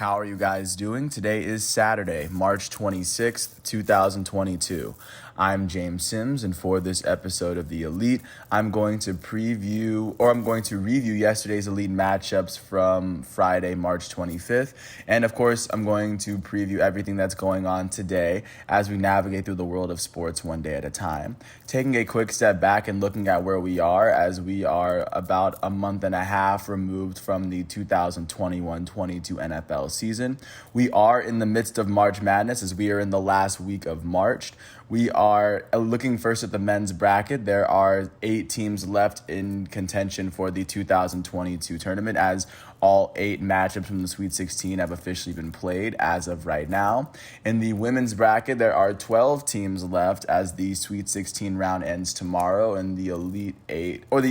How are you guys doing? Today is Saturday, March 26th, 2022. I'm James Sims, and for this episode of The Elite, I'm going to review yesterday's Elite matchups from Friday, March 25th. And of course, I'm going to preview everything that's going on today as we navigate through the world of sports one day at a time. Taking a quick step back and looking at where we are, as we are about a month and a half removed from the 2021-22 NFL season. We are in the midst of March Madness as we are in the last week of March. We are looking first at the men's bracket. There are 8 teams left in contention for the 2022 tournament, as all 8 matchups from the Sweet 16 have officially been played as of right now. In the women's bracket, there are 12 teams left as the Sweet 16 round ends tomorrow and the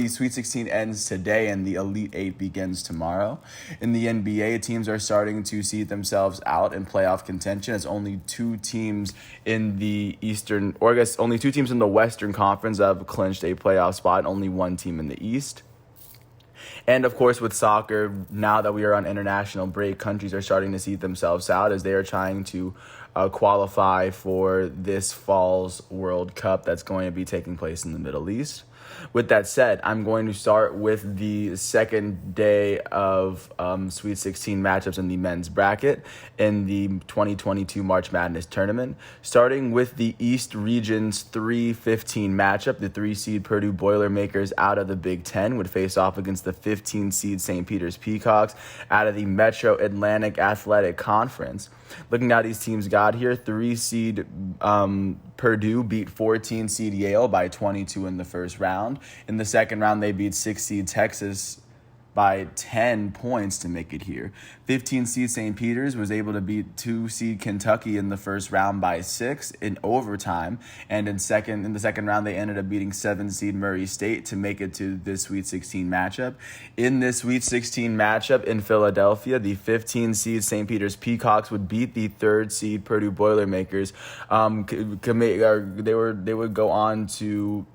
Sweet 16 ends today and the Elite 8 begins tomorrow. In the NBA, teams are starting to seed themselves out in playoff contention as only 2 teams in the only 2 teams in the Western Conference have clinched a playoff spot, only 1 team in the East. And of course, with soccer, now that we are on international break, countries are starting to seed themselves out as they are trying to qualify for this fall's World Cup that's going to be taking place in the Middle East. With that said, I'm going to start with the second day of Sweet 16 matchups in the men's bracket in the 2022 March Madness tournament. Starting with the East Region's 3-15 matchup, the 3-seed Purdue Boilermakers out of the Big Ten would face off against the 15-seed St. Peter's Peacocks out of the Metro Atlantic Athletic Conference. Looking at these teams got here, 3-seed Purdue beat 14-seed Yale by 22 in the first round. In the second round, they beat 6-seed Texas by 10 points to make it here. 15-seed St. Peter's was able to beat 2-seed Kentucky in the first round by 6 in overtime. And in the second round, they ended up beating 7-seed Murray State to make it to this Sweet 16 matchup. In this Sweet 16 matchup in Philadelphia, the 15-seed St. Peter's Peacocks would beat the 3rd-seed Purdue Boilermakers. They would go on to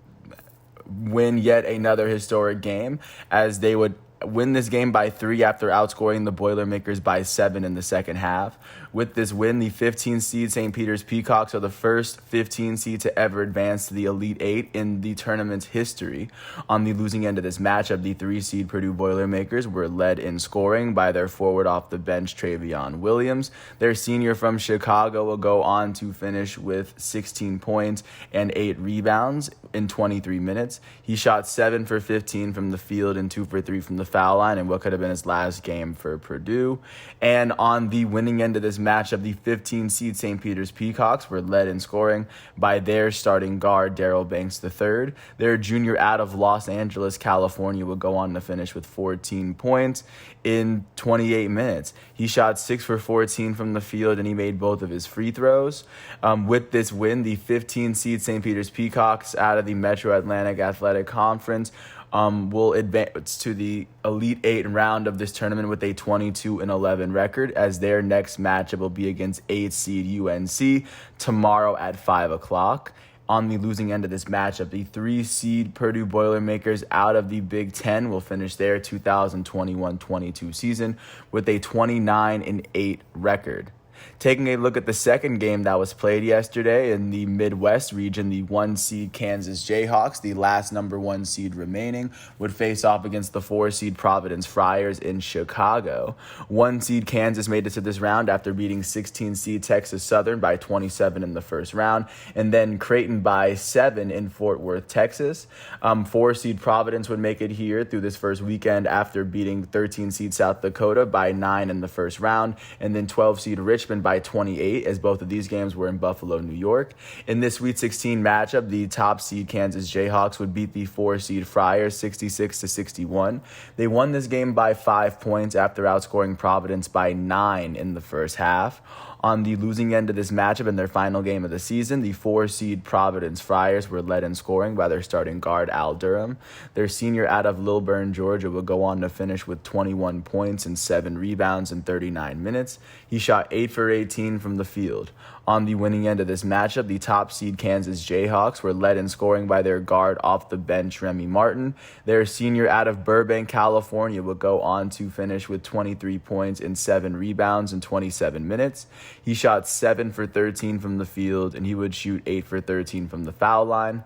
win yet another historic game as they would win this game by 3 after outscoring the Boilermakers by 7 in the second half. With this win, the 15-seed St. Peter's Peacocks are the first 15 seed to ever advance to the Elite 8 in the tournament's history. On the losing end of this matchup, the 3-seed Purdue Boilermakers were led in scoring by their forward off the bench, Travion Williams. Their senior from Chicago will go on to finish with 16 points and 8 rebounds in 23 minutes. He shot 7 for 15 from the field and 2 for 3 from the foul line in what could have been his last game for Purdue. And on the winning end of this matchup, the 15-seed St. Peter's Peacocks were led in scoring by their starting guard, Daryl Banks III. Their junior out of Los Angeles, California, would go on to finish with 14 points in 28 minutes. He shot 6 for 14 from the field, and he made both of his free throws. With this win, the 15-seed St. Peter's Peacocks out of the Metro Atlantic Athletic Conference will advance to the Elite 8 round of this tournament with a 22-11 record, as their next matchup will be against 8-seed UNC tomorrow at 5 o'clock. On the losing end of this matchup, the 3-seed Purdue Boilermakers out of the Big Ten will finish their 2021-22 season with a 29-8 record. Taking a look at the second game that was played yesterday in the Midwest region, the 1-seed Kansas Jayhawks, the last number 1 seed remaining, would face off against the 4-seed Providence Friars in Chicago. 1-seed Kansas made it to this round after beating 16-seed Texas Southern by 27 in the first round, and then Creighton by 7 in Fort Worth, Texas. 4-seed Providence would make it here through this first weekend after beating 13-seed South Dakota by 9 in the first round, and then 12-seed Richmond by 28, as both of these games were in Buffalo, New York. In this Sweet 16 matchup, the top seed Kansas Jayhawks would beat the 4-seed Friars 66-61. They won this game by 5 points after outscoring Providence by 9 in the first half. On the losing end of this matchup in their final game of the season, the 4-seed Providence Friars were led in scoring by their starting guard, Al Durham. Their senior out of Lilburn, Georgia, would go on to finish with 21 points and 7 rebounds in 39 minutes. He shot 8 for for 18 from the field. On the winning end of this matchup, the top seed Kansas Jayhawks were led in scoring by their guard off the bench, Remy Martin. Their senior out of Burbank, California, would go on to finish with 23 points and 7 rebounds in 27 minutes. He shot 7 for 13 from the field, and he would shoot 8 for 13 from the foul line.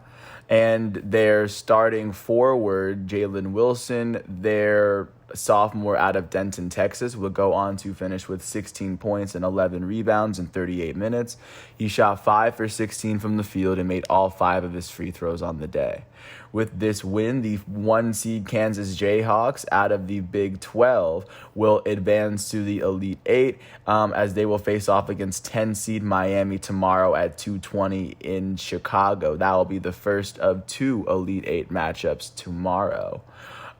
And their starting forward, Jalen Wilson, their sophomore out of Denton, Texas, would go on to finish with 16 points and 11 rebounds in 38 minutes. He shot 5 for 16 from the field and made all 5 of his free throws on the day. With this win, the 1 seed Kansas Jayhawks out of the Big 12 will advance to the Elite 8 as they will face off against 10 seed Miami tomorrow at 2:20 in Chicago. That will be the first of 2 Elite 8 matchups tomorrow.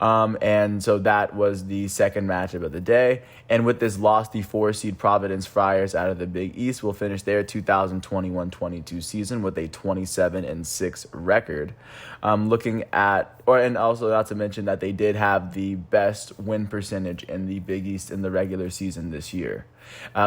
And so that was the second matchup of the day. And with this loss, the 4 seed Providence Friars out of the Big East will finish their 2021-22 season with a 27-6 record. Looking at, and also not to mention that they did have the best win percentage in the Big East in the regular season this year.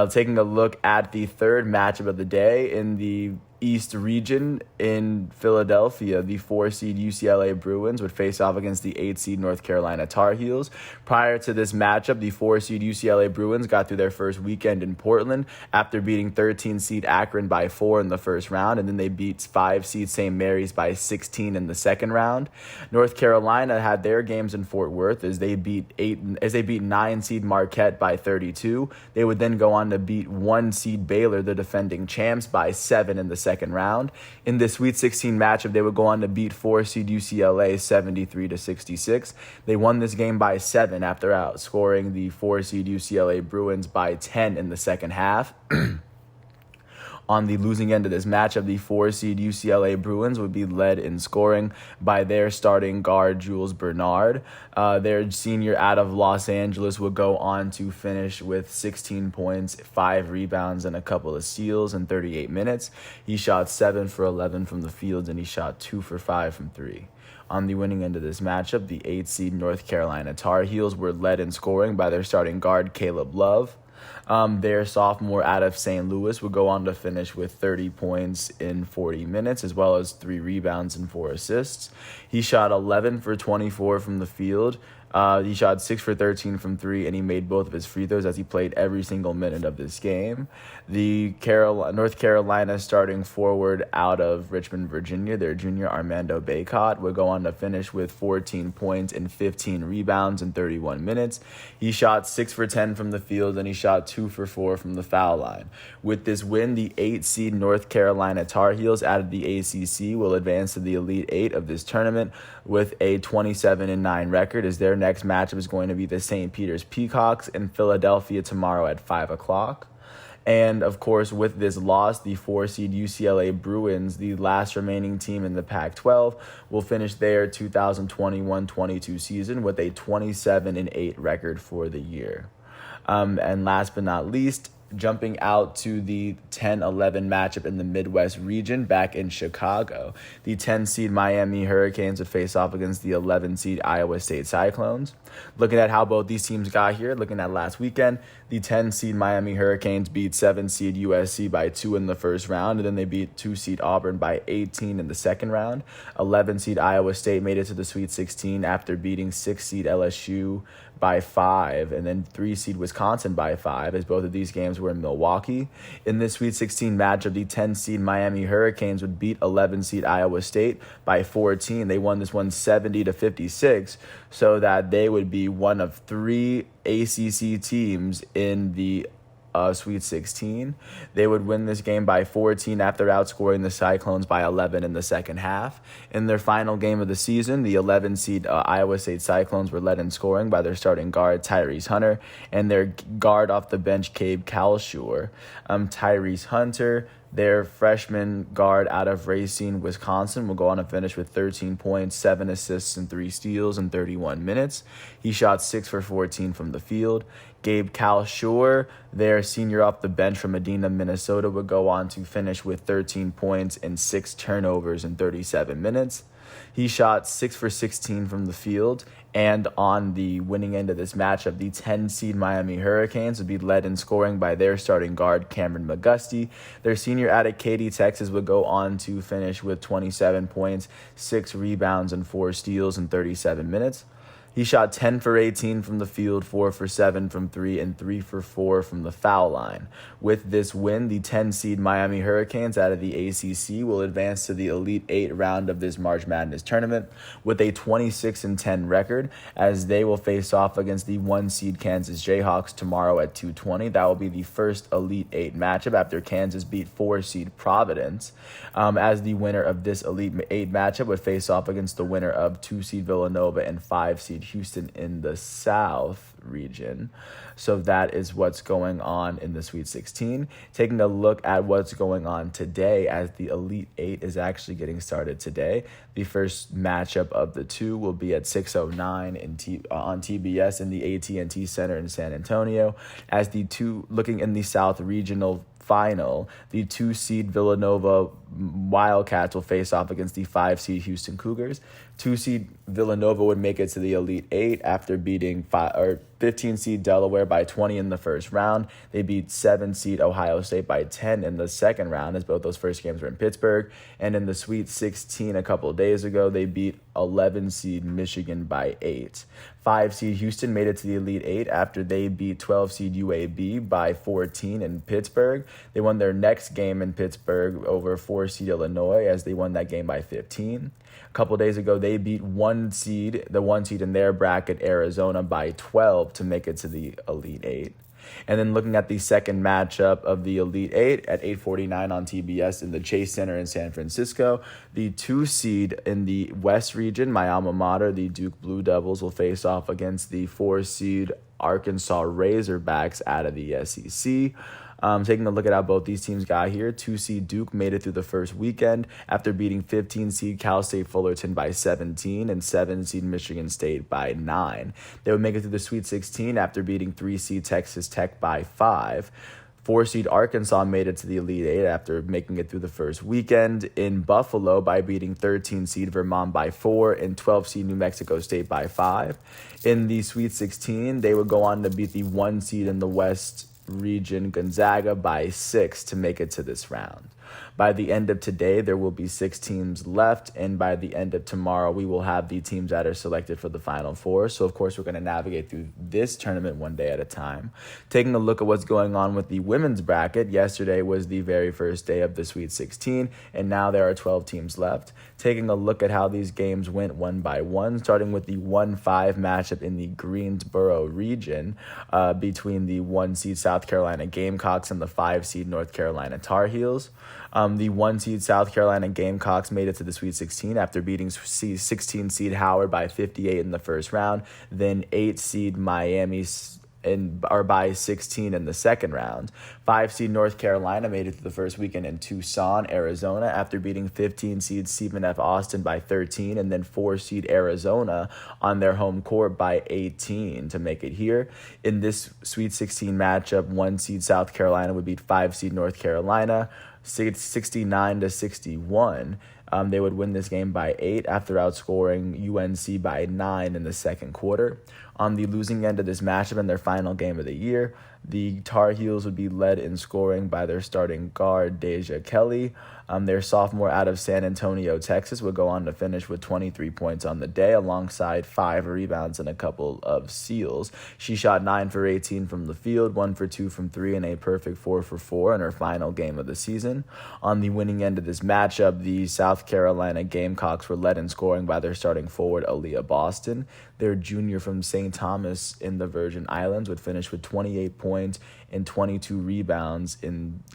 Taking a look at the third matchup of the day in the East region in Philadelphia, the 4 seed UCLA Bruins would face off against the 8 seed North Carolina Tar Heels. Prior to this matchup, the 4 seed UCLA Bruins got through their first weekend in Portland after beating 13 seed Akron by 4 in the first round, and then they beat 5 seed St. Mary's by 16 in the second round. North Carolina had their games in Fort Worth as they beat 9 seed Marquette by 32. They would then go on to beat 1 seed Baylor, the defending champs, by 7 in the second round. In the Sweet 16 matchup, they would go on to beat 4 seed UCLA 73-66. They won this game by 7 after outscoring the 4 seed UCLA Bruins by 10 in the second half. On the losing end of this matchup, the 4 seed UCLA Bruins would be led in scoring by their starting guard, Jules Bernard. Their senior out of Los Angeles would go on to finish with 16 points, 5 rebounds, and a couple of steals in 38 minutes. He shot 7 for 11 from the field, and he shot 2 for 5 from 3. On the winning end of this matchup, the 8 seed North Carolina Tar Heels were led in scoring by their starting guard, Caleb Love. Their sophomore out of St. Louis would go on to finish with 30 points in 40 minutes, as well as 3 rebounds and 4 assists. He shot 11 for 24 from the field. He shot 6 for 13 from 3, and he made both of his free throws as he played every single minute of this game. The North Carolina starting forward out of Richmond, Virginia, their junior Armando Bacot, would go on to finish with 14 points and 15 rebounds in 31 minutes. He shot 6 for 10 from the field, and he shot 2 for 4 from the foul line. With this win, the 8 seed North Carolina Tar Heels out of the ACC will advance to the Elite 8 of this tournament with a 27-9 record, as their next matchup is going to be the St. Peter's Peacocks in Philadelphia tomorrow at 5 o'clock. And, of course, with this loss, the 4 seed UCLA Bruins, the last remaining team in the Pac-12, will finish their 2021-22 season with a 27-8 record for the year. And last but not least, jumping out to the 10-11 matchup in the Midwest region back in Chicago. The 10 seed Miami Hurricanes would face off against the 11 seed Iowa State Cyclones. Looking at how both these teams got here, looking at last weekend, the 10 seed Miami Hurricanes beat 7 seed USC by 2 in the first round, and then they beat 2 seed Auburn by 18 in the second round. 11 seed Iowa State made it to the Sweet 16 after beating 6 seed LSU by 5, and then 3 seed Wisconsin by 5, as both of these games were in Milwaukee. In this Sweet 16 matchup, the 10 seed Miami Hurricanes would beat 11 seed Iowa State by 14. They won this one 70-56, so that they would be one of 3 ACC teams in the Sweet 16. They would win this game by 14 after outscoring the Cyclones by 11 in the second half. In their final game of the season, the 11 seed Iowa State Cyclones were led in scoring by their starting guard Tyrese Hunter and their guard off the bench Kabe Kalshur. Tyrese Hunter, their freshman guard out of Racine, Wisconsin, will go on to finish with 13 points, 7 assists, and 3 steals in 31 minutes. He shot 6 for 14 from the field. Gabe Kalshur, their senior off the bench from Medina, Minnesota, would go on to finish with 13 points and 6 turnovers in 37 minutes. He shot 6 for 16 from the field, And on the winning end of this matchup, the 10 seed Miami Hurricanes would be led in scoring by their starting guard, Cameron McGusty. Their senior out of Katy, Texas, would go on to finish with 27 points, 6 rebounds, and 4 steals in 37 minutes. He shot 10 for 18 from the field, 4 for 7 from 3, and 3 for 4 from the foul line. With this win, the 10 seed Miami Hurricanes out of the ACC will advance to the Elite 8 round of this March Madness tournament with a 26-10 record, as they will face off against the 1 seed Kansas Jayhawks tomorrow at 2:20. That will be the first Elite 8 matchup after Kansas beat 4 seed Providence, as the winner of this Elite 8 matchup would face off against the winner of 2 seed Villanova and 5 seed Houston in the South region. So that is what's going on in the Sweet 16. Taking a look at what's going on today, as the Elite 8 is actually getting started today. The first matchup of the two will be at 6:09 on TBS in the AT&T Center in San Antonio, as the two looking in the South Regional final, the 2 seed Villanova Wildcats will face off against the 5 seed Houston Cougars. 2 seed Villanova would make it to the Elite 8 after beating 15 seed Delaware by 20 in the first round. They beat 7 seed Ohio State by 10 in the second round, as both those first games were in Pittsburgh. And in the Sweet 16 a couple of days ago, they beat 11 seed Michigan by 8. 5 seed Houston made it to the Elite 8 after they beat 12 seed UAB by 14 in Pittsburgh. They won their next game in Pittsburgh over 4 seed Illinois, as they won that game by 15. A couple days ago, they beat the 1 seed in their bracket, Arizona, by 12 to make it to the Elite 8. And then looking at the second matchup of the Elite 8 at 8:49 on TBS in the Chase Center in San Francisco, the 2 seed in the West region, my alma mater, the Duke Blue Devils, will face off against the 4 seed Arkansas Razorbacks out of the SEC. Taking a look at how both these teams got here, 2 seed Duke made it through the first weekend after beating 15 seed Cal State Fullerton by 17 and 7 seed Michigan State by 9. They would make it through the Sweet 16 after beating 3 seed Texas Tech by 5. 4 seed Arkansas made it to the Elite 8 after making it through the first weekend in Buffalo by beating 13 seed Vermont by 4 and 12 seed New Mexico State by 5. In the Sweet 16, they would go on to beat the 1 seed in the West region Gonzaga by 6 to make it to this round. By the end of today, there will be 6 teams left, and by the end of tomorrow, we will have the teams that are selected for the Final Four. So, of course, we're going to navigate through this tournament one day at a time. Taking a look at what's going on with the women's bracket, yesterday was the very first day of the Sweet 16, and now there are 12 teams left. Taking a look at how these games went one by one, starting with the 1-5 matchup in the Greensboro region between the 1 seed South Carolina Gamecocks and the 5 seed North Carolina Tar Heels. The 1 seed South Carolina Gamecocks made it to the Sweet 16 after beating 16 seed Howard by 58 in the first round, then 8 seed Miami by 16 in the second round. 5 seed North Carolina made it to the first weekend in Tucson, Arizona, after beating 15 seed Stephen F. Austin by 13, and then 4 seed Arizona on their home court by 18 to make it here. In this Sweet 16 matchup, 1 seed South Carolina would beat 5 seed North Carolina 69-61. They would win this game by 8 after outscoring UNC by 9 in the second quarter. On the losing end of this matchup in their final game of the year, the Tar Heels would be led in scoring by their starting guard, Deja Kelly. Their sophomore out of San Antonio, Texas, would go on to finish with 23 points on the day, alongside 5 rebounds and a couple of steals. She shot 9 for 18 from the field, 1 for 2 from 3, and a perfect 4 for 4 in her final game of the season. On the winning end of this matchup, the South Carolina Gamecocks were led in scoring by their starting forward, Aaliyah Boston. Their junior from St. Thomas in the Virgin Islands would finish with 28 points and 22 rebounds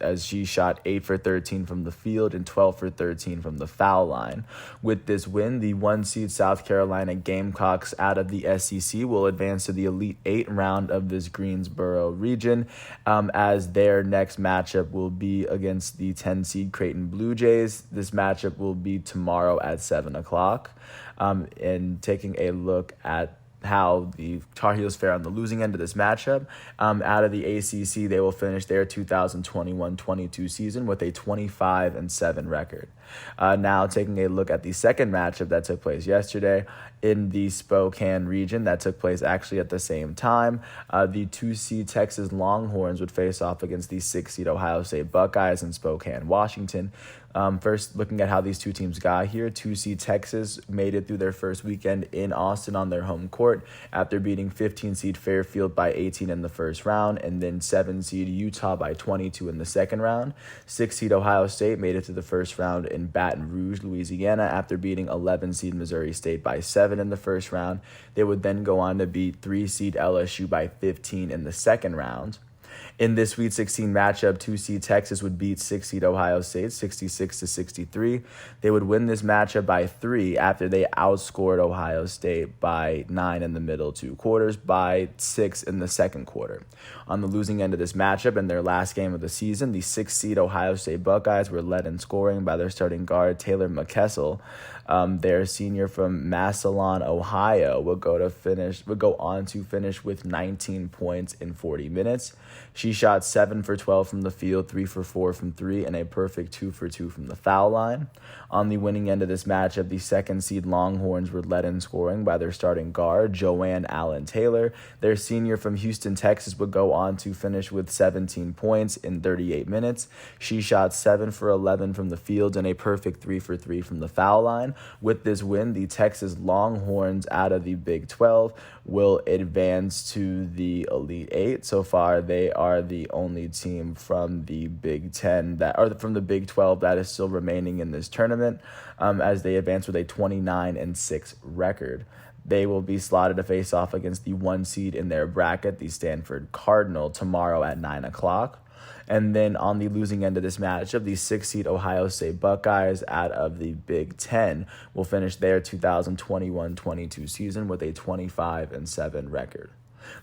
as she shot 8 for 13 from the field and 12 for 13 from the foul line. With this win, the 1 seed South Carolina Gamecocks out of the SEC will advance to the Elite 8 round of this Greensboro region, as their next matchup will be against the 10 seed Creighton Blue Jays. This matchup will be tomorrow at 7 o'clock. And taking a look at how the Tar Heels fare on the losing end of this matchup. Out of the ACC, they will finish their 2021-22 season with a 25-7 record. Now taking a look at the second matchup that took place yesterday in the Spokane region that took place actually at the same time. The 2-seed Texas Longhorns would face off against the 6-seed Ohio State Buckeyes in Spokane, Washington. First, looking at how these two teams got here, 2-seed Texas made it through their first weekend in Austin on their home court after beating 15-seed Fairfield by 18 in the first round, and then 7-seed Utah by 22 in the second round. 6-seed Ohio State made it to the first round in Baton Rouge, Louisiana, after beating 11-seed Missouri State by 7 in the first round. They would then go on to beat 3-seed LSU by 15 in the second round. In this Sweet 16 matchup, 2-seed Texas would beat 6-seed Ohio State 66-63. They would win this matchup by 3 after they outscored Ohio State by 9 in the middle 2 quarters, by 6 in the second quarter. On the losing end of this matchup, in their last game of the season, the 6-seed Ohio State Buckeyes were led in scoring by their starting guard Taylor McKessel. Their senior from Massillon, Ohio, would go on to finish with 19 points in 40 minutes. She shot 7 for 12 from the field, 3 for 4 from 3, and a perfect 2 for 2 from the foul line. On the winning end of this matchup, the 2nd-seed Longhorns were led in scoring by their starting guard, Joanne Allen Taylor. Their senior from Houston, Texas, would go on to finish with 17 points in 38 minutes. She shot 7 for 11 from the field and a perfect 3 for 3 from the foul line. With this win, the Texas Longhorns out of the Big 12 will advance to the Elite 8. So far, they are the only team from the Big 10 from the Big 12 that is still remaining in this tournament, as they advance with a 29-6 record. They will be slotted to face off against the 1 seed in their bracket, the Stanford Cardinal, tomorrow at 9 o'clock. And then on the losing end of this matchup, the 6-seed Ohio State Buckeyes out of the Big 10 will finish their 2021-22 season with a 25-7 record.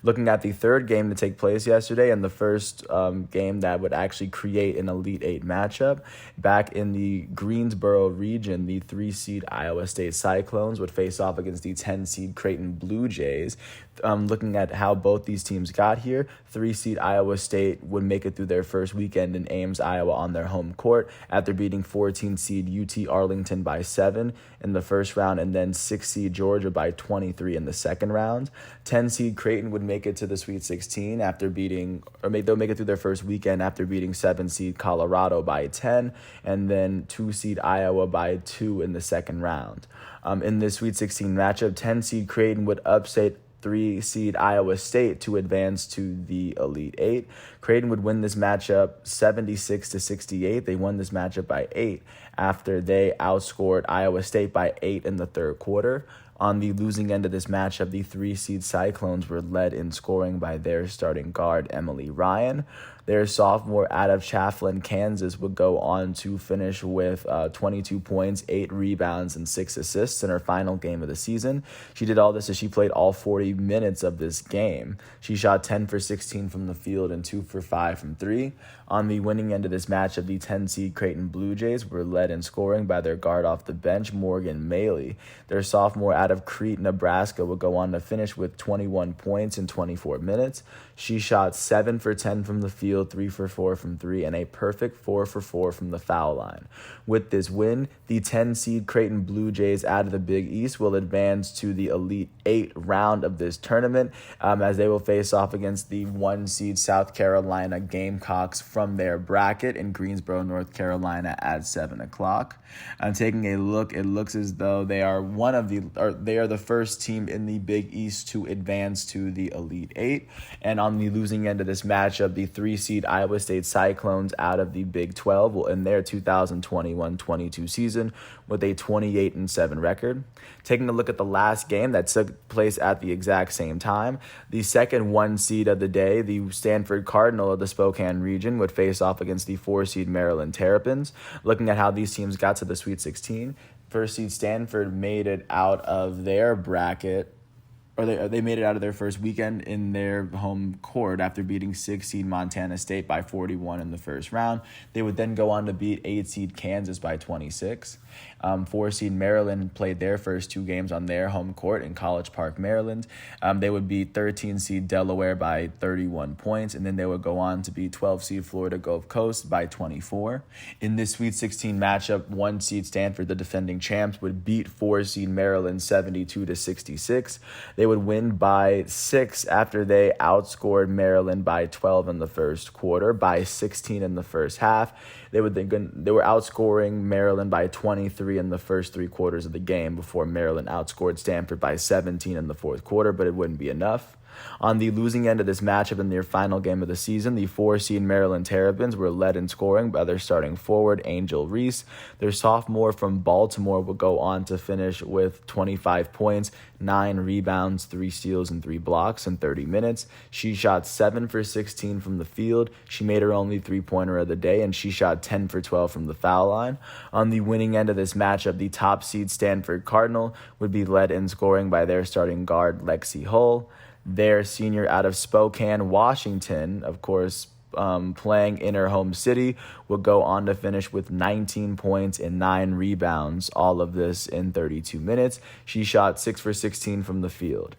Looking at the third game to take place yesterday and the first game that would actually create an Elite 8 matchup, back in the Greensboro region, the 3-seed Iowa State Cyclones would face off against the 10-seed Creighton Blue Jays. Looking at how both these teams got here, 3-seed Iowa State would make it through their first weekend in Ames, Iowa on their home court after beating 14-seed UT Arlington by 7 in the first round, and then 6-seed Georgia by 23 in the second round. 10-seed Creighton would make it to the Sweet 16 they'll make it through their first weekend after beating 7-seed Colorado by 10, and then 2-seed Iowa by 2 in the second round. In this Sweet 16 matchup, 10-seed Creighton would upset 3-seed Iowa State to advance to the Elite 8. Creighton would win this matchup 76-68. They won this matchup by 8 after they outscored Iowa State by 8 in the third quarter. On the losing end of this matchup, the 3-seed Cyclones were led in scoring by their starting guard, Emily Ryan. Their sophomore out of Chafflin, Kansas, would go on to finish with 22 points, 8 rebounds, and 6 assists in her final game of the season. She did all this as she played all 40 minutes of this game. She shot 10 for 16 from the field and 2 for 5 from 3. On the winning end of this matchup, the 10-seed Creighton Blue Jays were led in scoring by their guard off the bench, Morgan Maley. Their sophomore out of Crete, Nebraska, would go on to finish with 21 points in 24 minutes. She shot 7 for 10 from the field, 3 for 4 from 3, and a perfect 4 for 4 from the foul line. With this win, the 10-seed Creighton Blue Jays out of the Big East will advance to the Elite 8 round of this tournament, as they will face off against the 1-seed South Carolina Gamecocks from their bracket in Greensboro, North Carolina at 7 o'clock. Taking a look, it looks as though they are the first team in the Big East to advance to the Elite 8. And on the losing end of this matchup, the 3-seed Iowa State Cyclones out of the Big 12 will end their 2021-22 season with a 28-7 record. Taking a look at the last game that took place at the exact same time, the second 1 seed of the day, the Stanford Cardinal of the Spokane region, would face off against the 4-seed Maryland Terrapins. Looking at how these teams got to the Sweet 16, 1st seed Stanford made it out of their bracket or they made it out of their first weekend in their home court after beating 6 seed Montana State by 41 in the first round. They would then go on to beat 8 seed Kansas by 26. 4 seed Maryland played their first 2 games on their home court in College Park, Maryland. They would beat 13 seed Delaware by 31 points, and then they would go on to beat 12 seed Florida Gulf Coast by 24. In this Sweet 16 matchup, 1 seed Stanford, the defending champs, would beat 4 seed Maryland 72-66. They would win by 6 after they outscored Maryland by 12 in the first quarter, by 16 in the first half. They were outscoring Maryland by 23 in the first 3 quarters of the game before Maryland outscored Stanford by 17 in the fourth quarter, but it wouldn't be enough. On the losing end of this matchup in their final game of the season, the 4-seed Maryland Terrapins were led in scoring by their starting forward, Angel Reese. Their sophomore from Baltimore would go on to finish with 25 points, 9 rebounds, 3 steals, and 3 blocks in 30 minutes. She shot 7 for 16 from the field. She made her only 3-pointer of the day, and she shot 10 for 12 from the foul line. On the winning end of this matchup, the top seed Stanford Cardinal would be led in scoring by their starting guard, Lexi Hull. Their senior out of Spokane, Washington, of course, playing in her home city, would go on to finish with 19 points and 9 rebounds, all of this in 32 minutes. She shot 6 for 16 from the field.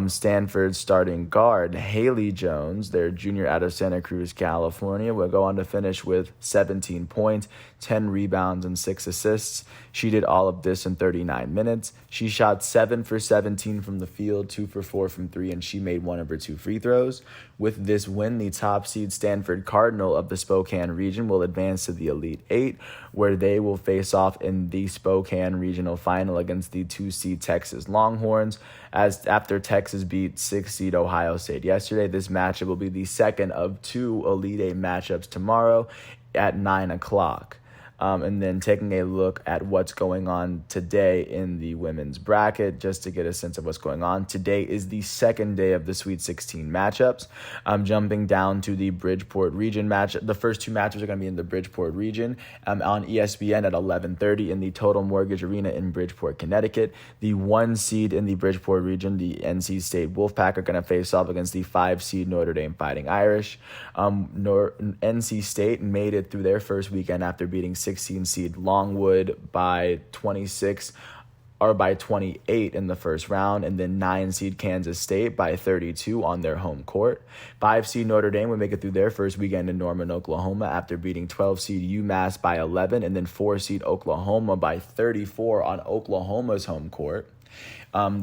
Stanford's starting guard, Haley Jones, their junior out of Santa Cruz, California, will go on to finish with 17 points, 10 rebounds, and 6 assists. She did all of this in 39 minutes. She shot 7 for 17 from the field, 2 for 4 from 3, and she made 1 of her 2 free throws. With this win, the top seed Stanford Cardinal of the Spokane region will advance to the Elite Eight, where they will face off in the Spokane regional final against the 2 seed Texas Longhorns. As after Texas beat 6 seed Ohio State yesterday, this matchup will be the second of 2 Elite Eight matchups tomorrow at 9 o'clock. And then taking a look at what's going on today in the women's bracket, just to get a sense of what's going on. Today is the second day of the Sweet 16 matchups. I'm jumping down to the Bridgeport region matchup. The first 2 matchups are going to be in the Bridgeport region on ESPN at 11:30 in the Total Mortgage Arena in Bridgeport, Connecticut. The 1 seed in the Bridgeport region, the NC State Wolfpack, are going to face off against the 5 seed Notre Dame Fighting Irish. NC State made it through their first weekend after beating 16 seed Longwood by 26 or by 28 in the first round, and then 9 seed Kansas State by 32 on their home court. 5 seed Notre Dame would make it through their first weekend in Norman, Oklahoma after beating 12 seed UMass by 11, and then 4 seed Oklahoma by 34 on Oklahoma's home court. The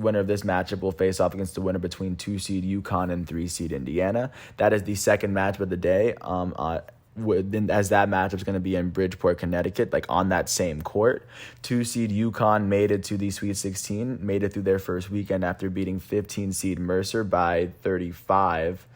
winner of this matchup will face off against the winner between 2 seed UConn and 3 seed Indiana. That is the second matchup of the day. As that matchup is going to be in Bridgeport, Connecticut, like on that same court. 2 seed UConn made it to the Sweet 16, made it through their first weekend after beating 15 seed Mercer by 45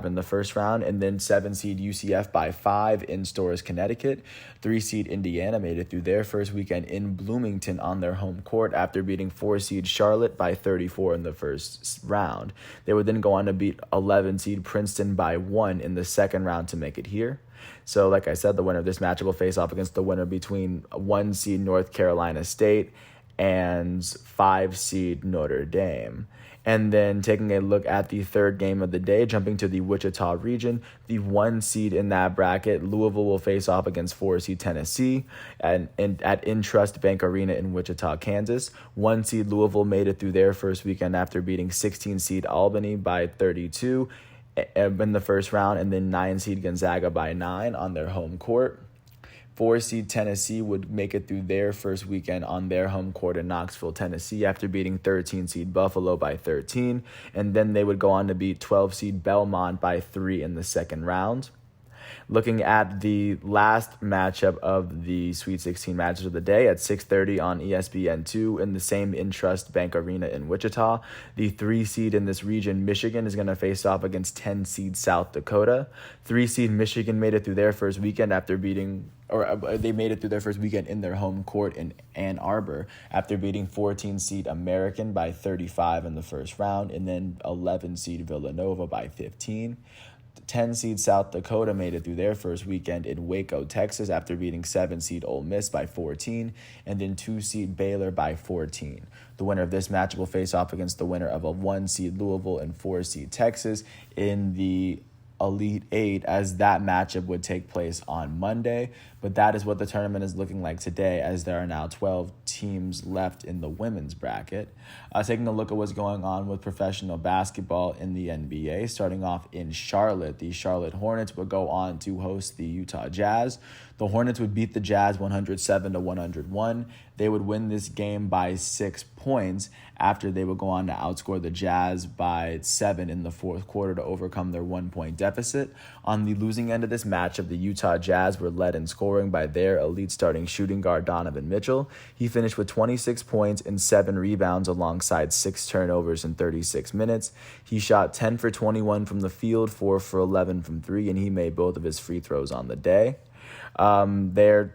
in the first round, and then 7 seed UCF by 5 in Storrs, Connecticut. 3 seed Indiana made it through their first weekend in Bloomington on their home court after beating 4 seed Charlotte by 34 in the first round. They would then go on to beat 11 seed Princeton by 1 in the second round to make it here. So like I said, the winner of this matchup will face off against the winner between 1 seed North Carolina State and 5 seed Notre Dame. And then taking a look at the third game of the day, jumping to the Wichita region, the 1 seed in that bracket, Louisville, will face off against 4 seed Tennessee at Intrust Bank Arena in Wichita, Kansas. 1 seed Louisville made it through their first weekend after beating 16 seed Albany by 32 in the first round, and then 9 seed Gonzaga by 9 on their home court. 4 seed Tennessee would make it through their first weekend on their home court in Knoxville, Tennessee after beating 13 seed Buffalo by 13, and then they would go on to beat 12 seed Belmont by 3 in the second round. Looking at the last matchup of the Sweet 16 matches of the day at 6:30 on ESPN2 in the same Intrust Bank Arena in Wichita, the 3 seed in this region, Michigan, is going to face off against 10 seed South Dakota. 3 seed Michigan made it through their first weekend after beating they made it through their first weekend in their home court in Ann Arbor after beating 14 seed American by 35 in the first round, and then 11 seed Villanova by 15. 10 seed South Dakota made it through their first weekend in Waco, Texas, after beating 7 seed Ole Miss by 14 and then 2 seed Baylor by 14. The winner of this matchup will face off against the winner of a 1 seed Louisville and 4 seed Texas in the Elite Eight, as that matchup would take place on Monday. But that is what the tournament is looking like today, as there are now 12 teams left in the women's bracket. Taking a look at what's going on with professional basketball in the NBA, starting off in Charlotte. The Charlotte Hornets would go on to host the Utah Jazz. The Hornets would beat the Jazz 107-101. They would win this game by 6 points after they would go on to outscore the Jazz by 7 in the fourth quarter to overcome their 1-point deficit. On the losing end of this matchup, the Utah Jazz were led in scoring by their elite starting shooting guard Donovan Mitchell. He finished with 26 points and 7 rebounds alongside 6 turnovers in 36 minutes. He shot 10 for 21 from the field, 4 for 11 from 3, and he made both of his free throws on the day. Their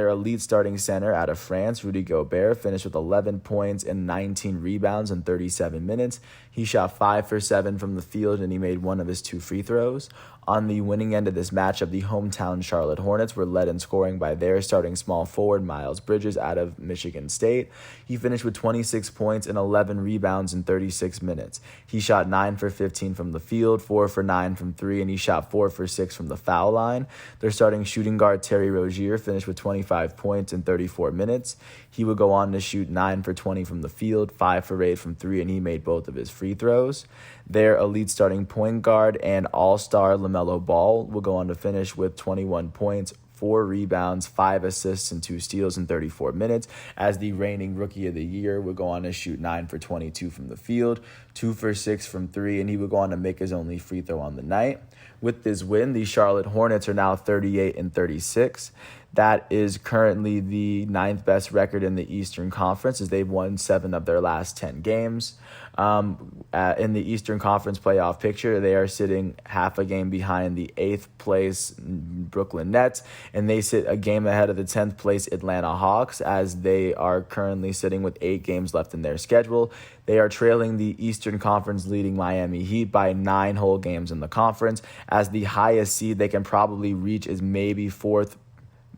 elite starting center out of France, Rudy Gobert, finished with 11 points and 19 rebounds in 37 minutes. He shot 5 for 7 from the field, and he made one of his 2 free throws. On the winning end of this matchup, the hometown Charlotte Hornets were led in scoring by their starting small forward, Miles Bridges, out of Michigan State. He finished with 26 points and 11 rebounds in 36 minutes. He shot 9 for 15 from the field, 4 for 9 from 3, and he shot 4 for 6 from the foul line. Their starting shooting guard, Terry Rozier, finished with 25 points in 34 minutes. He would go on to shoot 9 for 20 from the field, 5 for 8 from 3, and he made both of his free throws. Their elite starting point guard and all-star LaMelo Ball will go on to finish with 21 points, 4 rebounds, 5 assists, and 2 steals in 34 minutes, as the reigning Rookie of the Year would go on to shoot 9 for 22 from the field, 2 for 6 from 3, and he would go on to make his only free throw on the night. With this win, the Charlotte Hornets are now 38-36. That is currently the 9th best record in the Eastern Conference, as they've won 7 of their last 10 games. In the Eastern Conference playoff picture, they are sitting half a game behind the 8th place Brooklyn Nets, and they sit a game ahead of the 10th place Atlanta Hawks, as they are currently sitting with 8 games left in their schedule. They are trailing the Eastern Conference leading Miami Heat by 9 whole games in the conference, as the highest seed they can probably reach is maybe 4th,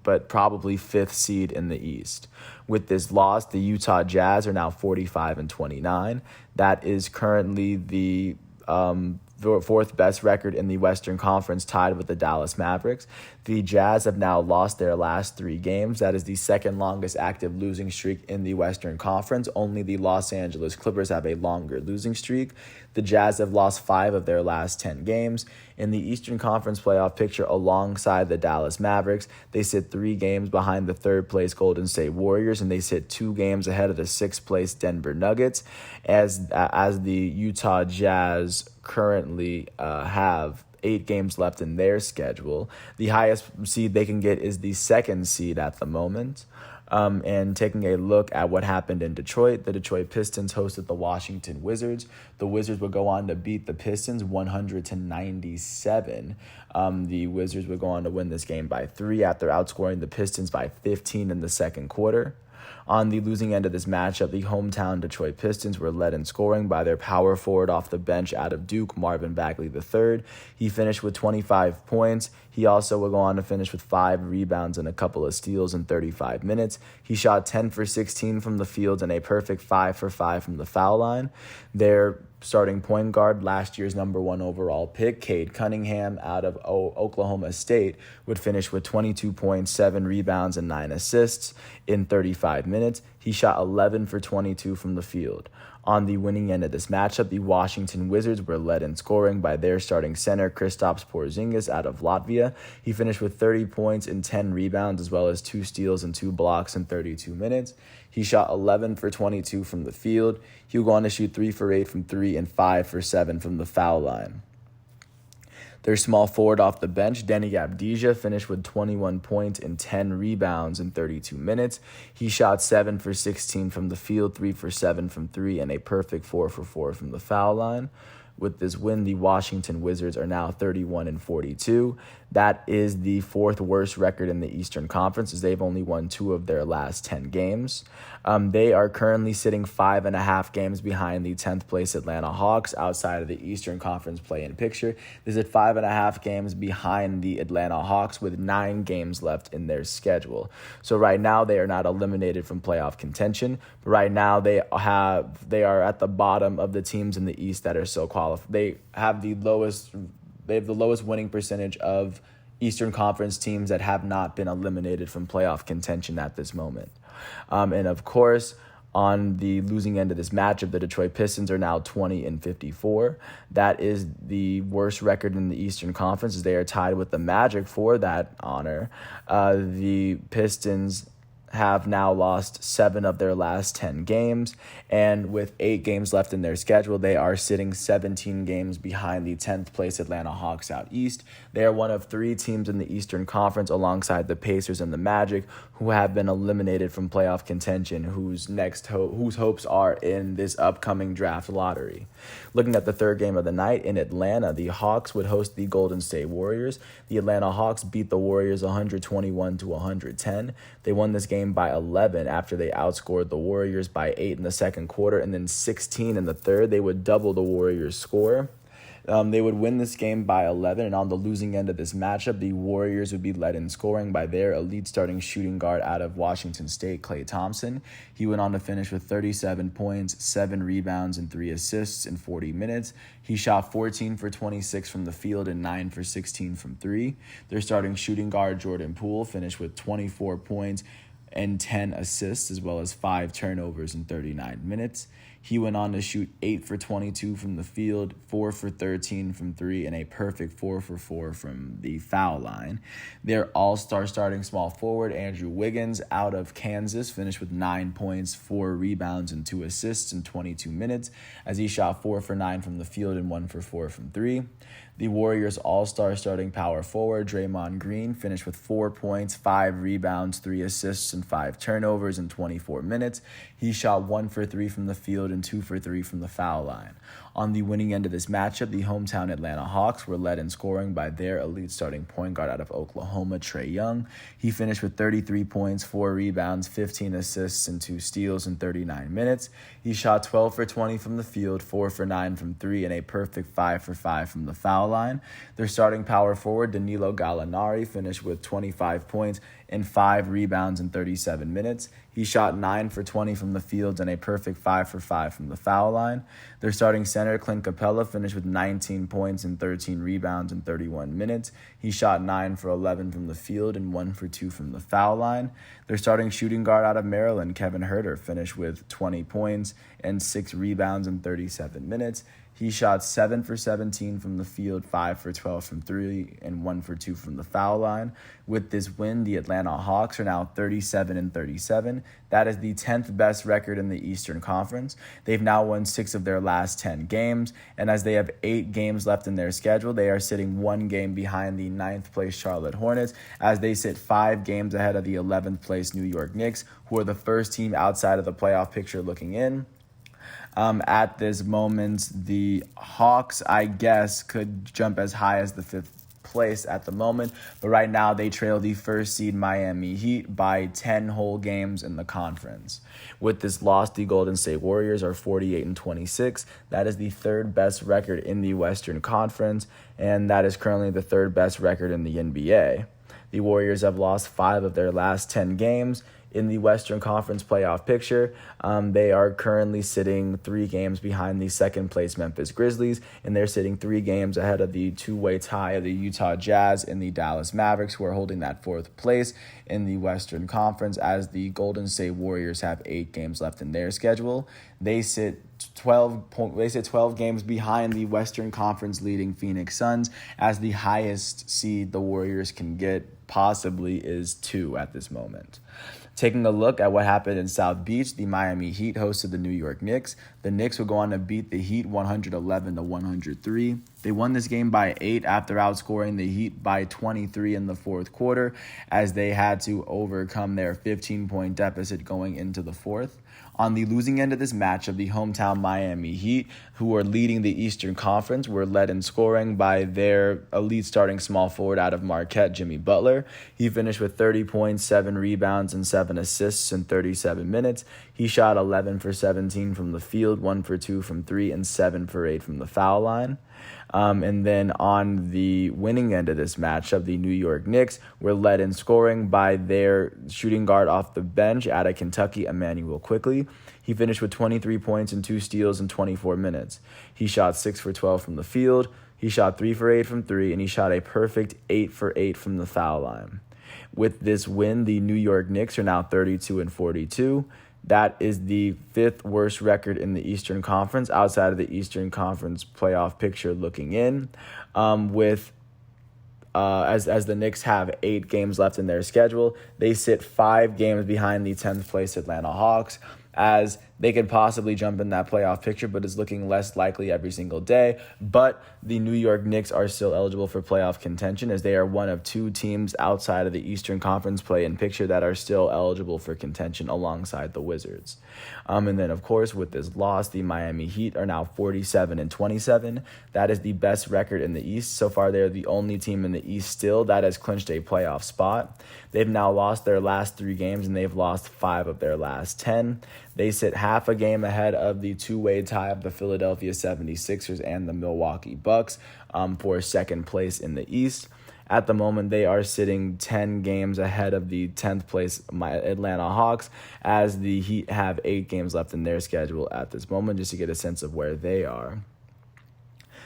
but probably 5th seed in the East. With this loss, the Utah Jazz are now 45-29. That is currently the 4th best record in the Western Conference, tied with the Dallas Mavericks. The Jazz have now lost their last 3 games. That is the second longest active losing streak in the Western Conference. Only the Los Angeles Clippers have a longer losing streak. The Jazz have lost 5 of their last 10 games. In the Eastern Conference playoff picture, alongside the Dallas Mavericks, they sit 3 games behind the 3rd place Golden State Warriors, and they sit 2 games ahead of the 6th place Denver Nuggets, as the Utah Jazz currently have 8 games left in their schedule. The highest seed they can get is the 2nd seed at the moment. And taking a look at what happened in Detroit, the Detroit Pistons hosted the Washington Wizards. The Wizards would go on to beat the Pistons 100-97. The Wizards would go on to win this game by 3 after outscoring the Pistons by 15 in the second quarter. On the losing end of this matchup, the hometown Detroit Pistons were led in scoring by their power forward off the bench out of Duke, Marvin Bagley III. He finished with 25 points. He also would go on to finish with 5 rebounds and a couple of steals in 35 minutes. He shot 10 for 16 from the field and a perfect 5 for 5 from the foul line. Their starting point guard, last year's number 1 overall pick, Picade Cunningham out of Oklahoma State, would finish with 22 points, 7 rebounds, and 9 assists in 35 minutes. He shot 11 for 22 from the field. On the winning end of this matchup, the Washington Wizards were led in scoring by their starting center, Kristaps Porzingis out of Latvia. He finished with 30 points and 10 rebounds, as well as 2 steals and 2 blocks in 32 minutes. He shot 11 for 22 from the field. He would go on to shoot 3 for 8 from 3 and 5 for 7 from the foul line. Their small forward off the bench, Denny Avdija, finished with 21 points and 10 rebounds in 32 minutes. He shot 7 for 16 from the field, 3 for 7 from 3, and a perfect 4 for 4 from the foul line. With this win, the Washington Wizards are now 31-42. That is the fourth worst record in the Eastern Conference, as they've only won 2 of their last 10 games. They are currently sitting 5.5 games behind the 10th place Atlanta Hawks outside of the Eastern Conference play-in picture. They sit 5.5 games behind the Atlanta Hawks with 9 games left in their schedule. So right now they are not eliminated from playoff contention, but right now they are at the bottom of the teams in the East that are still qualified. They have the lowest winning percentage of Eastern Conference teams that have not been eliminated from playoff contention at this moment. And of course, on the losing end of this matchup, the Detroit Pistons are now 20-54. That is the worst record in the Eastern Conference, as they are tied with the Magic for that honor. The Pistons have now lost 7 of their last 10 games, and with 8 games left in their schedule, they are sitting 17 games behind the 10th place Atlanta Hawks out east. They are one of 3 teams in the Eastern Conference, alongside the Pacers and the Magic, who have been eliminated from playoff contention, whose hopes are in this upcoming draft lottery. Looking at the third game of the night in Atlanta, the Hawks would host the Golden State Warriors. The Atlanta Hawks beat the Warriors 121-110. They won this game by 11 after they outscored the Warriors by 8 in the second quarter and then 16 in the third. They would double the Warriors' score. They would win this game by 11, and on the losing end of this matchup, the Warriors would be led in scoring by their elite starting shooting guard out of Washington State, Klay Thompson. He went on to finish with 37 points, 7 rebounds, and 3 assists in 40 minutes. He shot 14 for 26 from the field and 9 for 16 from 3. Their starting shooting guard, Jordan Poole, finished with 24 points and 10 assists, as well as 5 turnovers in 39 minutes. He went on to shoot 8 for 22 from the field, 4 for 13 from 3, and a perfect 4 for 4 from the foul line. Their all-star starting small forward, Andrew Wiggins, out of Kansas, finished with 9 points, 4 rebounds, and 2 assists in 22 minutes, as he shot 4 for 9 from the field and 1 for 4 from 3. The Warriors' all-star starting power forward, Draymond Green, finished with 4 points, 5 rebounds, 3 assists, and 5 turnovers in 24 minutes. He shot 1 for 3 from the field and 2 for 3 from the foul line. On the winning end of this matchup, the hometown Atlanta Hawks were led in scoring by their elite starting point guard out of Oklahoma, Trae Young. He finished with 33 points, 4 rebounds, 15 assists, and 2 steals in 39 minutes. He shot 12 for 20 from the field, 4 for 9 from 3, and a perfect 5 for 5 from the foul line. Their starting power forward, Danilo Gallinari, finished with 25 points and 5 rebounds in 37 minutes. He shot 9 for 20 from the field and a perfect 5 for 5 from the foul line. Their starting center, Clint Capella, finished with 19 points and 13 rebounds in 31 minutes. He shot 9 for 11 from the field and 1 for 2 from the foul line. Their starting shooting guard out of Maryland, Kevin Huerter, finished with 20 points and 6 rebounds in 37 minutes. He shot 7 for 17 from the field, 5 for 12 from 3, and 1 for 2 from the foul line. With this win, the Atlanta Hawks are now 37-37. That is the 10th best record in the Eastern Conference. They've now won 6 of their last 10 games, and as they have 8 games left in their schedule, they are sitting 1 game behind the 9th place Charlotte Hornets, as they sit 5 games ahead of the 11th place New York Knicks, who are the first team outside of the playoff picture looking in. At this moment, the Hawks, I guess, could jump as high as the 5th place at the moment, but right now they trail the first seed Miami Heat by 10 whole games in the conference. With this loss, the Golden State Warriors are 48-26. That is the 3rd best record in the Western Conference, and that is currently the 3rd best record in the NBA. The Warriors have lost 5 of their last 10 games. In the Western Conference playoff picture, they are currently sitting 3 games behind the 2nd place Memphis Grizzlies, and they're sitting 3 games ahead of the 2-way tie of the Utah Jazz and the Dallas Mavericks, who are holding that 4th place in the Western Conference, as the Golden State Warriors have 8 games left in their schedule. They sit 12 games behind the Western Conference leading Phoenix Suns, as the highest seed the Warriors can get possibly is 2 at this moment. Taking a look at what happened in South Beach, the Miami Heat hosted the New York Knicks. The Knicks would go on to beat the Heat 111-103. They won this game by 8 after outscoring the Heat by 23 in the fourth quarter, as they had to overcome their 15-point deficit going into the fourth. On the losing end of this matchup, the hometown Miami Heat, who are leading the Eastern Conference, were led in scoring by their elite starting small forward out of Marquette, Jimmy Butler. He finished with 30 points, 7 rebounds, and 7 assists in 37 minutes. He shot 11 for 17 from the field, 1 for 2 from 3, and 7 for 8 from the foul line. And then on the winning end of this matchup, the New York Knicks were led in scoring by their shooting guard off the bench out of Kentucky, Emmanuel Quickley. He finished with 23 points and 2 steals in 24 minutes. He shot 6 for 12 from the field. He shot 3 for 8 from 3, and he shot a perfect 8 for 8 from the foul line. With this win, the New York Knicks are now 32-42. That is the 5th worst record in the Eastern Conference outside of the Eastern Conference playoff picture looking in. As the Knicks have 8 games left in their schedule, they sit 5 games behind the 10th place Atlanta Hawks, as they could possibly jump in that playoff picture, but it's looking less likely every single day. But the New York Knicks are still eligible for playoff contention, as they are one of 2 teams outside of the Eastern Conference play-in picture that are still eligible for contention alongside the Wizards. And then, of course, with this loss, the Miami Heat are now 47-27. That is the best record in the East. So far, they're the only team in the East still that has clinched a playoff spot. They've now lost their last 3 games, and they've lost 5 of their last 10. They sit half a game ahead of the 2-way tie of the Philadelphia 76ers and the Milwaukee Bucks for second place in the East. At the moment, they are sitting 10 games ahead of the 10th place Atlanta Hawks, as the Heat have 8 games left in their schedule at this moment, just to get a sense of where they are.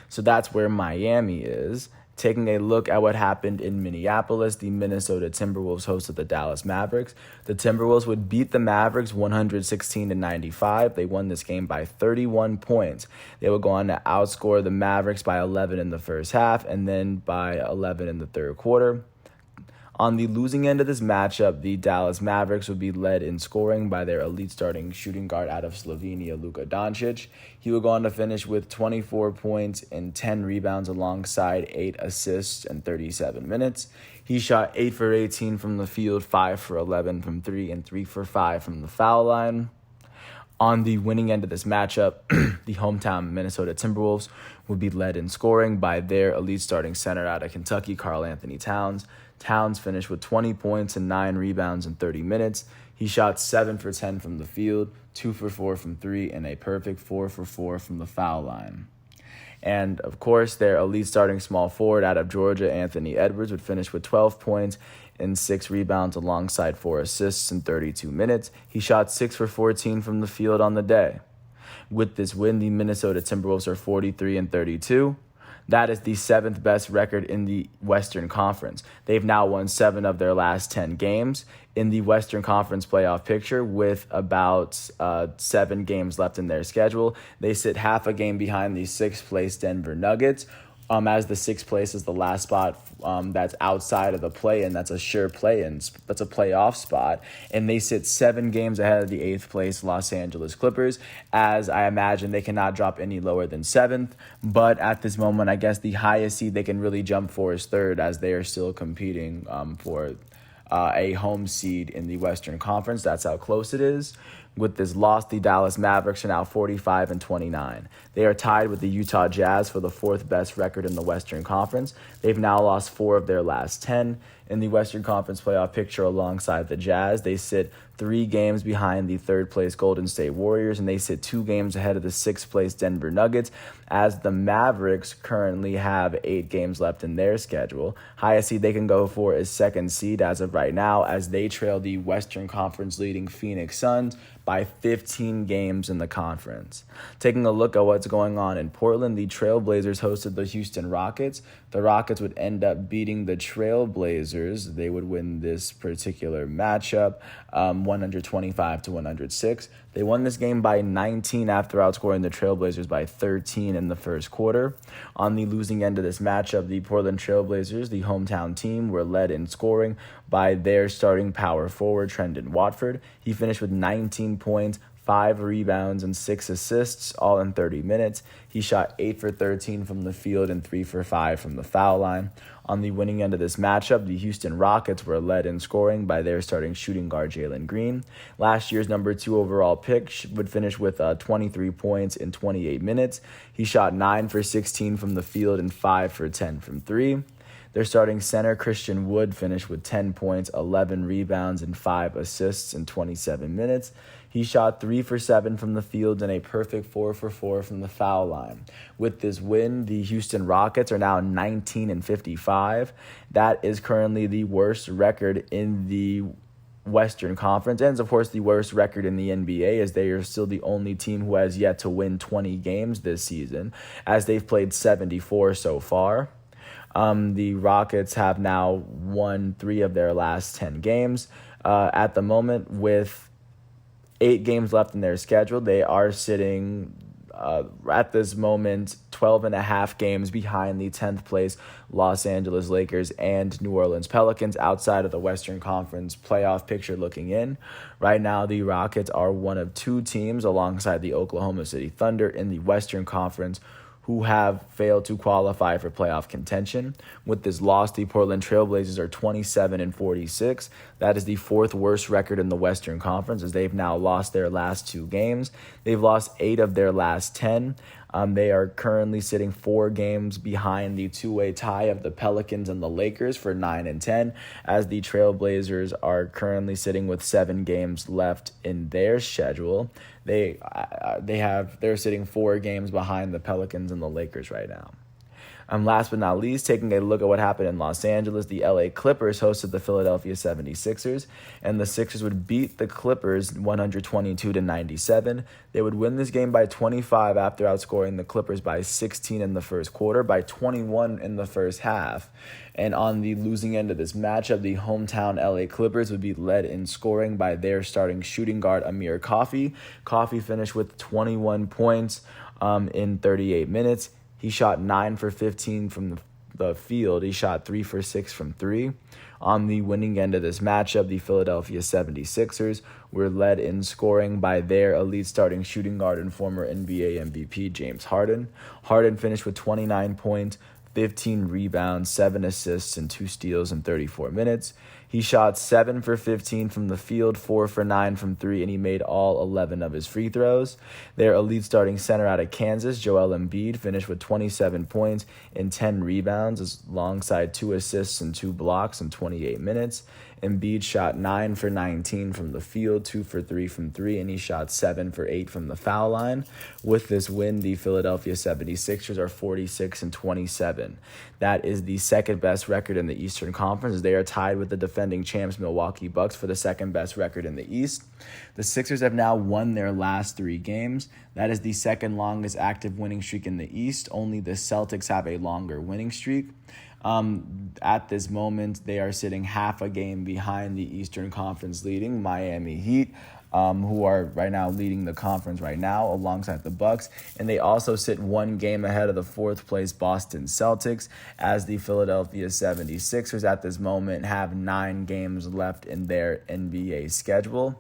So that's where Miami is. Taking a look at what happened in Minneapolis, the Minnesota Timberwolves hosted the Dallas Mavericks. The Timberwolves would beat the Mavericks 116-95. They won this game by 31 points. They would go on to outscore the Mavericks by 11 in the first half and then by 11 in the third quarter. On the losing end of this matchup, the Dallas Mavericks would be led in scoring by their elite starting shooting guard out of Slovenia, Luka Doncic. He would go on to finish with 24 points and 10 rebounds alongside 8 assists in 37 minutes. He shot 8 for 18 from the field, 5 for 11 from 3, and 3 for 5 from the foul line. On the winning end of this matchup, the hometown Minnesota Timberwolves would be led in scoring by their elite starting center out of Kentucky, Karl Anthony Towns. Towns finished with 20 points and 9 rebounds in 30 minutes. He shot 7 for 10 from the field, 2 for 4 from 3, and a perfect 4 for 4 from the foul line. And, of course, their elite starting small forward out of Georgia, Anthony Edwards, would finish with 12 points and 6 rebounds alongside 4 assists in 32 minutes. He shot 6 for 14 from the field on the day. With this win, the Minnesota Timberwolves are 43-32. That is the 7th best record in the Western Conference. They've now won 7 of their last 10 games in the Western Conference playoff picture, with about 7 games left in their schedule. They sit half a game behind the 6th place Denver Nuggets, as the 6th place is the last spot that's outside of the play-in. That's a sure play-in. That's a playoff spot. And they sit 7 games ahead of the 8th place Los Angeles Clippers, as I imagine they cannot drop any lower than 7th. But at this moment, I guess the highest seed they can really jump for is 3rd, as they are still competing for a home seed in the Western Conference. That's how close it is. With this loss, the Dallas Mavericks are now 45-29. They are tied with the Utah Jazz for the 4th best record in the Western Conference. They've now lost 4 of their last 10. In the Western Conference playoff picture alongside the Jazz, they sit 3 games behind the 3rd place Golden State Warriors, and they sit 2 games ahead of the 6th place Denver Nuggets, as the Mavericks currently have 8 games left in their schedule. Highest seed they can go for is 2nd seed as of right now, as they trail the Western Conference leading Phoenix Suns by 15 games in the conference. Taking a look at what's going on in Portland, the Trailblazers hosted the Houston Rockets. The Rockets would end up beating the Trailblazers. They would win this particular matchup 125-106. They won this game by 19 after outscoring the Trailblazers by 13 in the first quarter. On the losing end of this matchup, the Portland Trailblazers, the hometown team, were led in scoring by their starting power forward, Trendon Watford. He finished with 19 points, 5 rebounds, and 6 assists, all in 30 minutes. He shot 8 for 13 from the field and 3 for 5 from the foul line. On the winning end of this matchup, the Houston Rockets were led in scoring by their starting shooting guard Jalen Green. Last year's number 2 overall pick would finish with 23 points in 28 minutes. He shot 9 for 16 from the field and 5 for 10 from 3. Their starting center, Christian Wood, finished with 10 points, 11 rebounds, and 5 assists in 27 minutes. He shot 3 for 7 from the field and a perfect 4 for 4 from the foul line. With this win, the Houston Rockets are now 19-55. That is currently the worst record in the Western Conference, and of course the worst record in the NBA, as they are still the only team who has yet to win 20 games this season, as they've played 74 so far. The Rockets have now won 3 of their last 10 games. At the moment, with 8 games left in their schedule, they are sitting at this moment 12.5 games behind the 10th place Los Angeles Lakers and New Orleans Pelicans outside of the Western Conference playoff picture looking in. Right now, the Rockets are one of 2 teams alongside the Oklahoma City Thunder in the Western Conference who have failed to qualify for playoff contention. With this loss, the Portland Trailblazers are 27-46. That is the 4th worst record in the Western Conference, as they've now lost their last 2 games. They've lost 8 of their last 10. They are currently sitting 4 games behind the 2-way tie of the Pelicans and the Lakers for 9 and 10, as the Trailblazers are currently sitting with 7 games left in their schedule. They're sitting 4 games behind the Pelicans and the Lakers right now. Last but not least, taking a look at what happened in Los Angeles, the LA Clippers hosted the Philadelphia 76ers, and the Sixers would beat the Clippers 122-97. They would win this game by 25 after outscoring the Clippers by 16 in the first quarter, by 21 in the first half. And on the losing end of this matchup, the hometown LA Clippers would be led in scoring by their starting shooting guard Amir Coffey. Coffey finished with 21 points in 38 minutes. He shot 9 for 15 from the field. He shot 3 for 6 from 3. On the winning end of this matchup, the Philadelphia 76ers were led in scoring by their elite starting shooting guard and former NBA MVP James Harden. Harden finished with 29 points, 15 rebounds, 7 assists, and 2 steals in 34 minutes. He shot 7 for 15 from the field, 4 for 9 from 3, and he made all 11 of his free throws. Their elite starting center out of Kansas, Joel Embiid, finished with 27 points and 10 rebounds, alongside 2 assists and 2 blocks in 28 minutes. Embiid shot 9 for 19 from the field, 2 for 3 from 3, and he shot 7 for 8 from the foul line. With this win, the Philadelphia 76ers are 46-27. That is the second best record in the Eastern Conference, as they are tied with the defending champs Milwaukee Bucks for the second best record in the East. The Sixers have now won their last 3 games. That is the second longest active winning streak in the East. Only the Celtics have a longer winning streak. At this moment, they are sitting half a game behind the Eastern Conference leading Miami Heat, who are right now leading the conference right now alongside the Bucks. And they also sit 1 game ahead of the 4th place Boston Celtics, as the Philadelphia 76ers at this moment have 9 games left in their NBA schedule.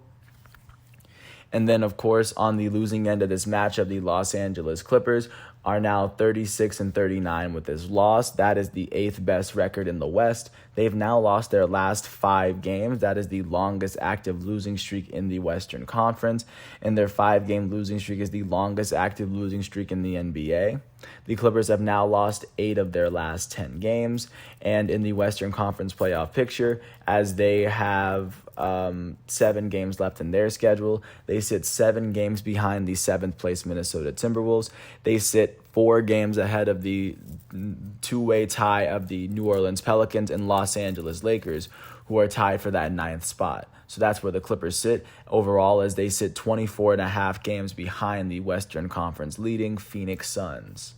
And then, of course, on the losing end of this matchup, the Los Angeles Clippers are now 36-39 with this loss. That is the 8th best record in the West. They've now lost their last 5 games. That is the longest active losing streak in the Western Conference. And their 5-game losing streak is the longest active losing streak in the NBA. The Clippers have now lost 8 of their last 10 games. And in the Western Conference playoff picture, as they have 7 games left in their schedule, they sit 7 games behind the 7th place Minnesota Timberwolves. They sit 4 games ahead of the 2-way tie of the New Orleans Pelicans and Los Angeles Lakers, who are tied for that 9th spot. So that's where the Clippers sit overall, as they sit 24.5 games behind the Western Conference leading Phoenix Suns.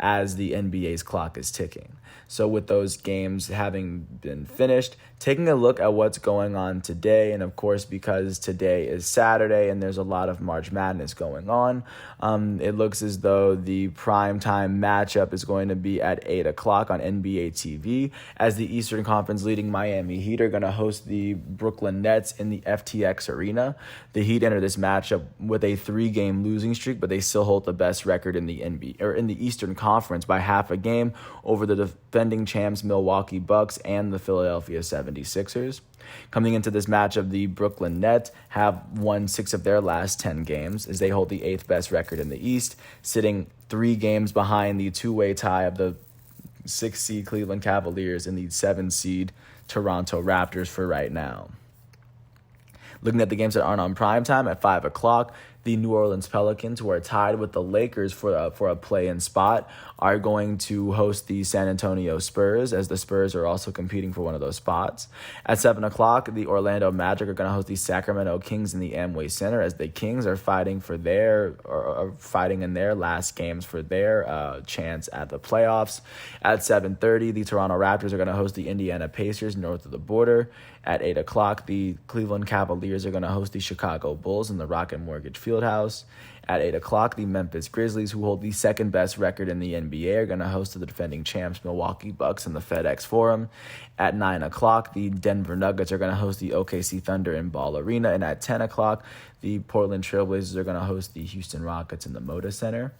as the NBA's clock is ticking. So with those games having been finished, taking a look at what's going on today, and of course because today is Saturday and there's a lot of March Madness going on, it looks as though the primetime matchup is going to be at 8 o'clock on NBA TV, as the Eastern Conference leading Miami Heat are going to host the Brooklyn Nets in the FTX Arena. The Heat enter this matchup with a 3-game losing streak, but they still hold the best record in the NBA or in the Eastern Conference by half a game over the defending champs Milwaukee Bucks and the Philadelphia 76ers. Coming into this matchup, the Brooklyn Nets have won 6 of their last 10 games as they hold the 8th best record in the East, sitting 3 games behind the two-way tie of the 6 seed Cleveland Cavaliers and the 7 seed Toronto Raptors for right now. Looking at the games that aren't on primetime at 5 o'clock, the New Orleans Pelicans, who are tied with the Lakers for a play-in spot, are going to host the San Antonio Spurs, as the Spurs are also competing for one of those spots. At 7 o'clock, the Orlando Magic are going to host the Sacramento Kings in the Amway Center, as the Kings are fighting in their last games for their chance at the playoffs. At 7:30, the Toronto Raptors are going to host the Indiana Pacers north of the border. At 8 o'clock, the Cleveland Cavaliers are going to host the Chicago Bulls in the Rocket Mortgage Fieldhouse. At 8 o'clock, the Memphis Grizzlies, who hold the second best record in the NBA, are going to host the defending champs Milwaukee Bucks in the FedEx Forum. At 9 o'clock, the Denver Nuggets are going to host the OKC Thunder in Ball Arena. And at 10 o'clock, the Portland Trailblazers are going to host the Houston Rockets in the Moda Center.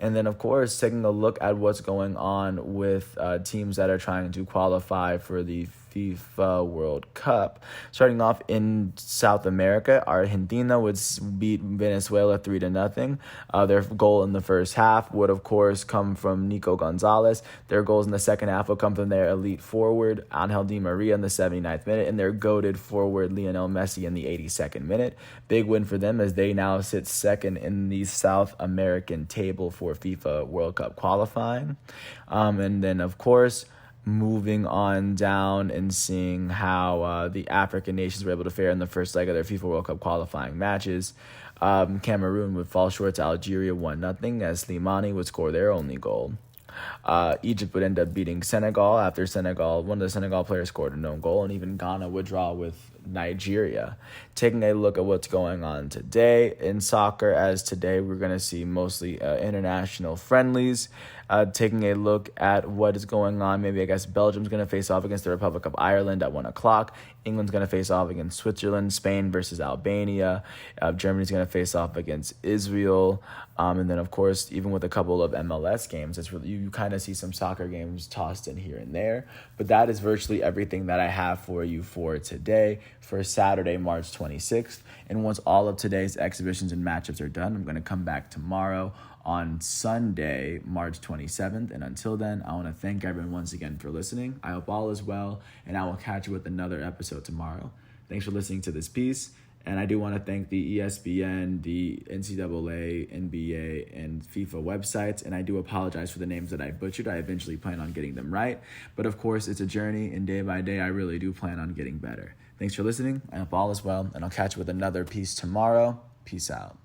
And then, of course, taking a look at what's going on with teams that are trying to qualify for the FIFA World Cup. Starting off in South America, Argentina would beat Venezuela 3-0. Their goal in the first half would, of course, come from Nico Gonzalez. Their goals in the second half will come from their elite forward, Angel Di Maria, in the 79th minute, and their goated forward, Lionel Messi, in the 82nd minute. Big win for them as they now sit second in the South American table for FIFA World Cup qualifying. And then, of course, moving on down and seeing how the African nations were able to fare in the first leg of their FIFA World Cup qualifying matches. Cameroon would fall short to Algeria 1-0 as Slimani would score their only goal. Egypt would end up beating Senegal after one of the Senegal players scored a no goal, and even Ghana would draw with Nigeria. Taking a look at what's going on today in soccer, as today we're going to see mostly international friendlies. Taking a look at what is going on, maybe I guess Belgium's going to face off against the Republic of Ireland at 1 o'clock. England's going to face off against Switzerland. Spain versus Albania. Germany's going to face off against Israel. And then, of course, even with a couple of MLS games, it's really, you kind of see some soccer games tossed in here and there. But that is virtually everything that I have for you for today, for Saturday, March 26th. And once all of today's exhibitions and matchups are done, I'm going to come back tomorrow on Sunday, March 27th. And until then, I want to thank everyone once again for listening. I hope all is well, and I will catch you with another episode tomorrow. Thanks for listening to this piece. And I do want to thank the ESPN, the NCAA, NBA, and FIFA websites. And I do apologize for the names that I butchered. I eventually plan on getting them right. But of course, it's a journey, and day by day, I really do plan on getting better. Thanks for listening. I hope all is well, and I'll catch you with another piece tomorrow. Peace out.